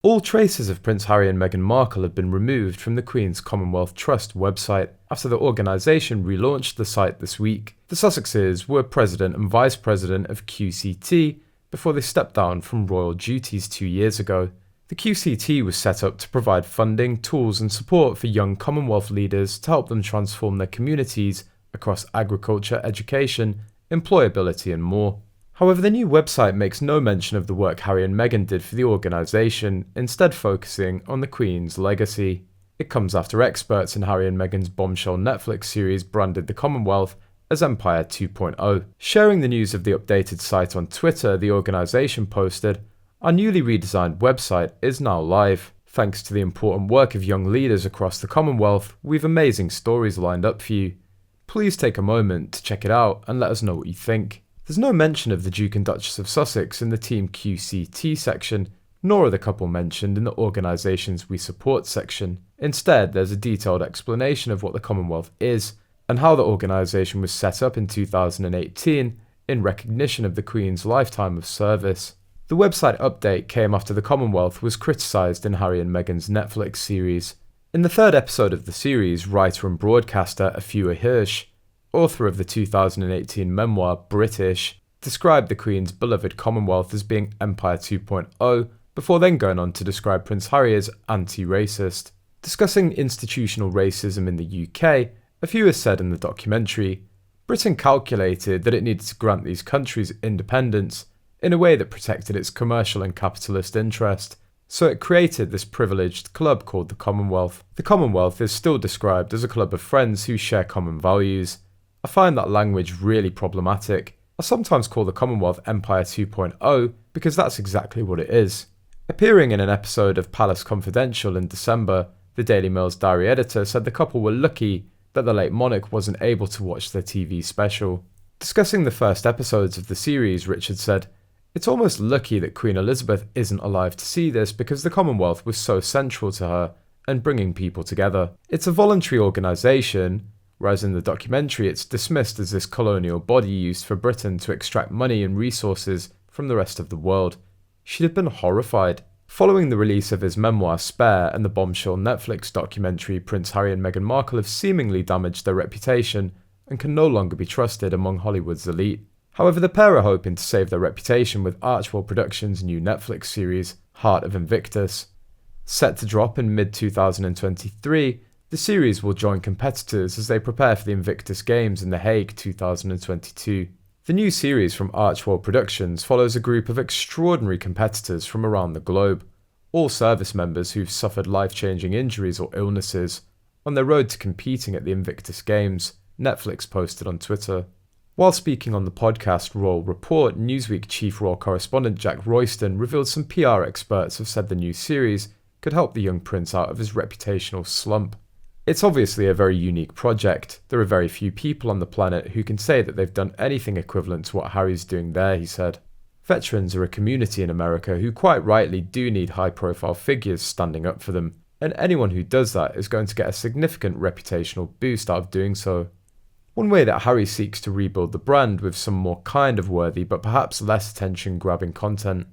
All traces of Prince Harry and Meghan Markle have been removed from the Queen's Commonwealth Trust website after the organisation relaunched the site this week. The Sussexes were president and vice president of QCT before they stepped down from royal duties 2 years ago. The QCT was set up to provide funding, tools and support for young Commonwealth leaders to help them transform their communities across agriculture, education, employability and more. However, the new website makes no mention of the work Harry and Meghan did for the organisation, instead focusing on the Queen's legacy. It comes after experts in Harry and Meghan's bombshell Netflix series branded the Commonwealth as Empire 2.0. Sharing the news of the updated site on Twitter, the organisation posted, "Our newly redesigned website is now live. Thanks to the important work of young leaders across the Commonwealth, we've amazing stories lined up for you. Please take a moment to check it out and let us know what you think." There's no mention of the Duke and Duchess of Sussex in the Team QCT section, nor are the couple mentioned in the organisations we support section. Instead, there's a detailed explanation of what the Commonwealth is, and how the organisation was set up in 2018 in recognition of the Queen's lifetime of service. The website update came after the Commonwealth was criticised in Harry and Meghan's Netflix series. In the third episode of the series, writer and broadcaster Afua Hirsch, author of the 2018 memoir British, described the Queen's beloved Commonwealth as being Empire 2.0, before then going on to describe Prince Harry as anti-racist. Discussing institutional racism in the UK, Afua said in the documentary, "Britain calculated that it needed to grant these countries independence in a way that protected its commercial and capitalist interest, so it created this privileged club called the Commonwealth. The Commonwealth is still described as a club of friends who share common values. I find that language really problematic. I sometimes call the Commonwealth Empire 2.0 because that's exactly what it is." Appearing in an episode of Palace Confidential in December, the Daily Mail's diary editor said the couple were lucky that the late monarch wasn't able to watch their TV special. Discussing the first episodes of the series, Richard said, "It's almost lucky that Queen Elizabeth isn't alive to see this because the Commonwealth was so central to her and bringing people together. It's a voluntary organisation, whereas in the documentary it's dismissed as this colonial body used for Britain to extract money and resources from the rest of the world." She'd have been horrified. Following the release of his memoir Spare and the bombshell Netflix documentary, Prince Harry and Meghan Markle have seemingly damaged their reputation and can no longer be trusted among Hollywood's elite. However, the pair are hoping to save their reputation with Archwell Productions' new Netflix series, Heart of Invictus. Set to drop in mid-2023, the series will join competitors as they prepare for the Invictus Games in The Hague 2022. The new series from Archwell Productions follows a group of extraordinary competitors from around the globe, all service members who've suffered life-changing injuries or illnesses, on their road to competing at the Invictus Games, Netflix posted on Twitter. While speaking on the podcast Royal Report, Newsweek chief royal correspondent Jack Royston revealed some PR experts have said the new series could help the young prince out of his reputational slump. "It's obviously a very unique project. There are very few people on the planet who can say that they've done anything equivalent to what Harry's doing there," he said. "Veterans are a community in America who quite rightly do need high-profile figures standing up for them, and anyone who does that is going to get a significant reputational boost out of doing so." One way that Harry seeks to rebuild the brand with some more kind of worthy but perhaps less attention-grabbing content.